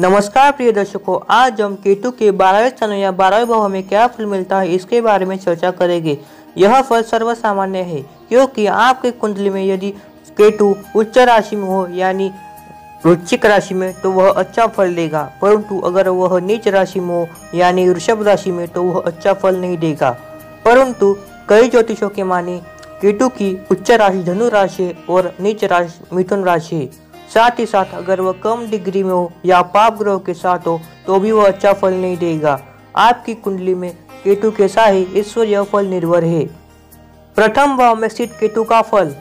नमस्कार प्रिय दर्शकों, आज हम केतु के 12वें स्थान या 12वें भाव में क्या फल मिलता है इसके बारे में चर्चा करेंगे। यह फल सर्वसामान्य है क्योंकि आपके कुंडली में यदि केतु उच्च राशि में हो यानी वृश्चिक राशि में तो वह अच्छा फल देगा, परंतु अगर वह नीच राशि में हो यानी वृषभ राशि में तो वह अच्छा फल नहीं देगा। परंतु कई ज्योतिषों के माने केतु की उच्च राशि धनु राशि और नीच राशि मिथुन राशि है। साथ ही साथ अगर वह कम डिग्री में हो या पाप ग्रह के साथ हो तो भी वह अच्छा फल नहीं देगा। आपकी कुंडली में केतु कैसा है इस पर यह फल निर्भर है। प्रथम भाव में स्थित केतु का फल।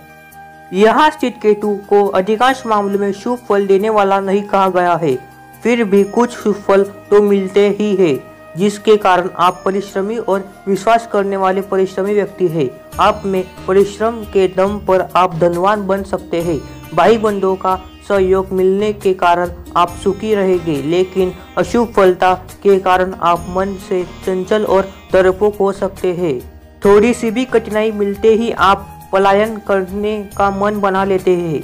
यहाँ स्थित केतु को अधिकांश मामलों में शुभ फल देने वाला नहीं कहा गया है, फिर भी कुछ शुभ फल तो मिलते ही है, जिसके कारण आप परिश्रमी और विश्वास करने वाले परिश्रमी व्यक्ति हैं। आप में परिश्रम के दम पर आप धनवान बन सकते हैं। भाई बंधुओं का सहयोग मिलने के कारण आप सुखी रहेंगे, लेकिन अशुभ फलता के कारण आप मन से चंचल और डरपोक हो सकते हैं। थोड़ी सी भी कठिनाई मिलते ही आप पलायन करने का मन बना लेते हैं।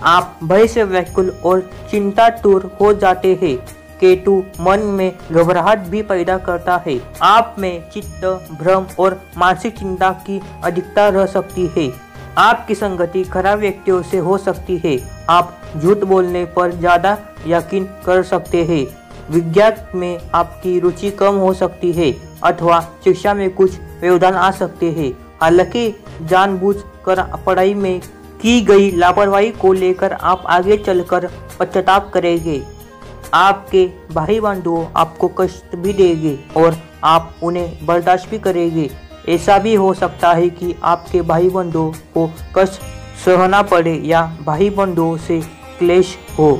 आप भय से व्याकुल और चिंतातुर हो जाते हैं। केतु मन में घबराहट भी पैदा करता है। आप में चित्त भ्रम और मानसिक चिंता की अधिकता रह सकती है। आपकी संगति खराब व्यक्तियों से हो सकती है। आप झूठ बोलने पर ज्यादा यकीन कर सकते हैं। विज्ञान में आपकी रुचि कम हो सकती है अथवा शिक्षा में कुछ व्यवधान आ सकते हैं। हालांकि जानबूझकर पढ़ाई में की गई लापरवाही को लेकर आप आगे चलकर पश्चाताप करेंगे। आपके भाई बंधु आपको कष्ट भी देंगे और आप उन्हें बर्दाश्त भी करेंगे। ऐसा भी हो सकता है कि आपके भाई बंधुओं को कष्ट सहना पड़े या भाई बंधुओं से क्लेश हो।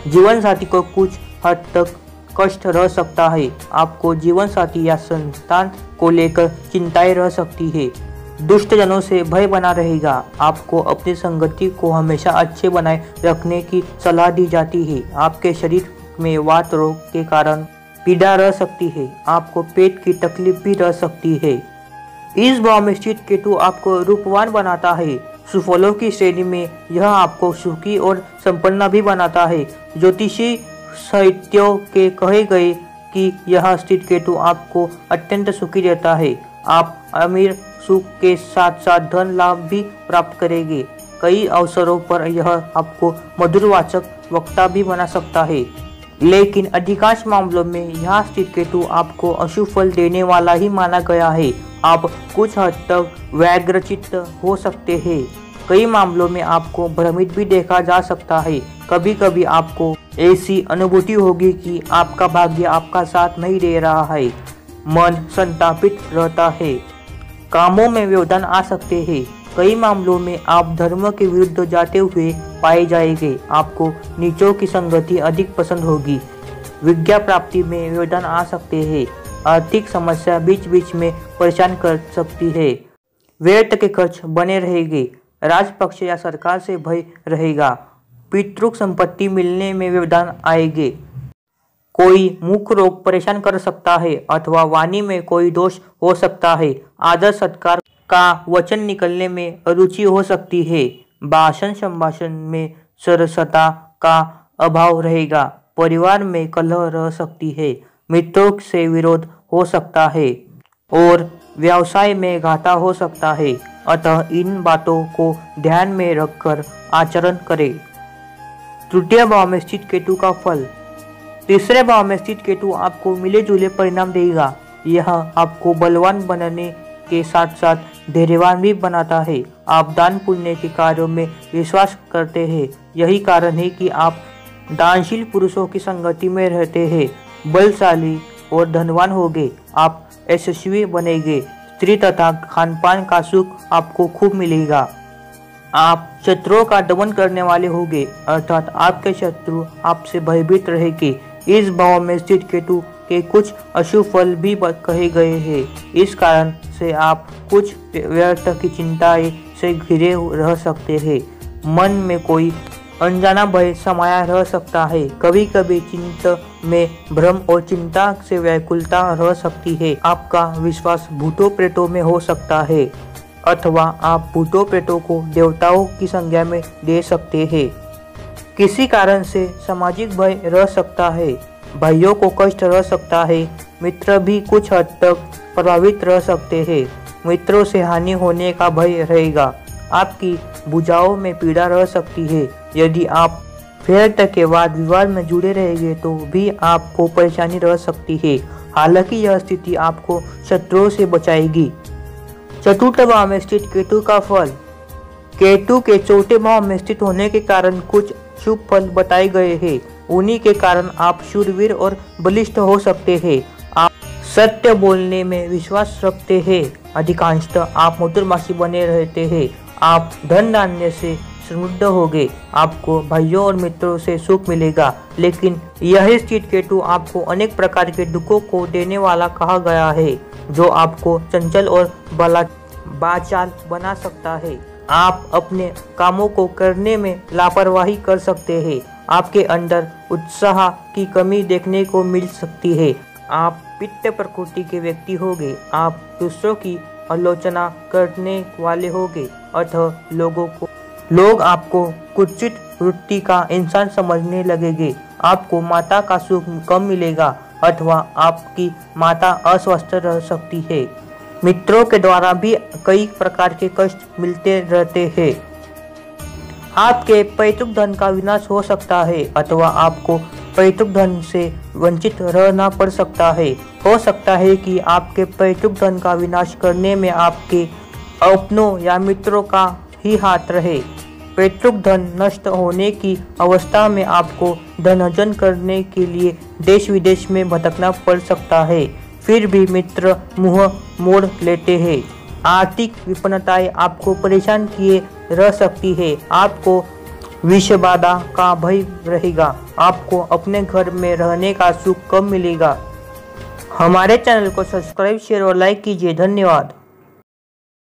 जीवन साथी को कुछ हद तक कष्ट रह सकता है। आपको जीवन साथी या संतान को लेकर चिंताएं रह सकती है। दुष्ट जनों से भय बना रहेगा। आपको अपनी संगति को हमेशा अच्छे बनाए रखने की सलाह दी जाती है। आपके शरीर में वात रोग के कारण पीड़ा रह सकती है। आपको पेट की तकलीफ भी रह सकती है। इस भाव में स्थित केतु आपको रूपवान बनाता है। सुफलों की श्रेणी में यह आपको सुखी और संपन्न भी बनाता है। ज्योतिषी साहित्यों के कहे गए कि यह स्थित केतु आपको अत्यंत सुखी देता है। आप अमीर सुख के साथ साथ धन लाभ भी प्राप्त करेंगे। कई अवसरों पर यह आपको मधुरवाचक वक्ता भी बना सकता है, लेकिन अधिकांश मामलों में यह स्थित केतु आपको अशुभ फल देने वाला ही माना गया है। आप कुछ हद तक व्यग्रचित्त हो सकते हैं। कई मामलों में आपको भ्रमित भी देखा जा सकता है। कभी कभी आपको ऐसी अनुभूति होगी कि आपका भाग्य आपका साथ नहीं दे रहा है। मन संतापित रहता है। कामों में व्यवधान आ सकते हैं। कई मामलों में आप धर्म के विरुद्ध जाते हुए पाए जाएंगे। आपको नीचों की संगति अधिक पसंद होगी। विद्या प्राप्ति में व्यवधान आ सकते हैं। आर्थिक समस्या बीच बीच में परेशान कर सकती है। व्यर्थ के खर्च बने रहेंगे। राजपक्ष या सरकार से भय रहेगा। पितृक संपत्ति मिलने में व्यवधान आएंगे। कोई मुख रोग परेशान कर सकता है अथवा वाणी में कोई दोष हो सकता है। आदर सत्कार का वचन निकलने में अरुचि हो सकती है। भाषण संभाषण में सरसता का अभाव रहेगा। परिवार में कलह रह सकती है। मित्रों से विरोध हो सकता है और व्यवसाय में घाटा हो सकता है। अतः इन बातों को ध्यान में रखकर आचरण करें। तृतीय भाव में स्थित केतु का फल। तीसरे भाव में स्थित केतु आपको मिले जुले परिणाम देगा। यह आपको बलवान बनने के साथ साथ धैर्यवान भी बनाता है। आप दान पुण्य के कार्यों में विश्वास करते हैं। यही कारण है कि आप दानशील पुरुषों की संगति में रहते हैं। बलशाली और धनवान होंगे। आप यशस्वी बनेंगे। स्त्री तथा खानपान का सुख आपको खूब मिलेगा। आप शत्रुओं का दमन करने वाले होंगे, अर्थात आपके शत्रु आपसे भयभीत रहेंगे। इस भाव में स्थित केतु के कुछ अशुभ फल भी कहे गए हैं। इस कारण से आप कुछ व्यर्थ की चिंताएं से घिरे रह सकते हैं। मन में कोई अनजाना भय समाया रह सकता है। कभी कभी चिंता में भ्रम और चिंता से व्याकुलता रह सकती है। आपका विश्वास भूतों प्रेतों में हो सकता है अथवा आप भूतों प्रेतों को देवताओं की संज्ञा में दे सकते हैं। किसी कारण से सामाजिक भय रह सकता है, भाइयों को कष्ट रह सकता है, मित्र भी कुछ हद तक प्रभावित रह सकते हैं, मित्रों से हानि होने का भय रहेगा, आपकी भुजाओं में पीड़ा रह सकती है। यदि आप फेयर के वाद विवाद में जुड़े रहेंगे तो भी आपको परेशानी रह सकती है। हालांकि यह स्थिति आपको शत्रुओं से बचाएगी। चतुर्थ भाव में स्थित केतु का फल। केतु के चौथे भाव में स्थित होने के कारण कुछ शुभ फल बताए गए हैं। उन्हीं के कारण आप शूरवीर और बलिष्ठ हो सकते हैं। आप सत्य बोलने में विश्वास रखते हैं। अधिकांशतः आप मधुरभाषी बने रहते हैं। आप धन धान्य से समृद्ध होंगे। आपको भाइयों और मित्रों से सुख मिलेगा, लेकिन यह स्थित केतु आपको अनेक प्रकार के दुखों को देने वाला कहा गया है, जो आपको चंचल और बाचाल बना सकता है। आप अपने कामों को करने में लापरवाही कर सकते हैं। आपके अंदर उत्साह की कमी देखने को मिल सकती है। आप पित्त प्रकृति के व्यक्ति होंगे। आप दूसरों की आलोचना करने वाले होंगे, अतः लोग आपको कुचित वृत्ति का इंसान समझने लगेंगे। आपको माता का सुख कम मिलेगा अथवा आपकी माता अस्वस्थ रह सकती है। मित्रों के द्वारा भी कई प्रकार के कष्ट मिलते रहते हैं। आपके पैतृक धन का विनाश हो सकता है अथवा आपको पैतृक धन से वंचित रहना पड़ सकता है। हो सकता है कि आपके पैतृक धन का विनाश करने में आपके अपनों या मित्रों का ही हाथ रहे। पैतृक धन नष्ट होने की अवस्था में आपको धन अर्जन करने के लिए देश विदेश में भटकना पड़ सकता है। फिर भी मित्र मुंह मोड़ लेते हैं। आर्थिक विपन्नताएं आपको परेशान किए रह सकती है। आपको विषबाधा का भय रहेगा। आपको अपने घर में रहने का सुख कम मिलेगा। हमारे चैनल को सब्सक्राइब, शेयर और लाइक कीजिए। धन्यवाद।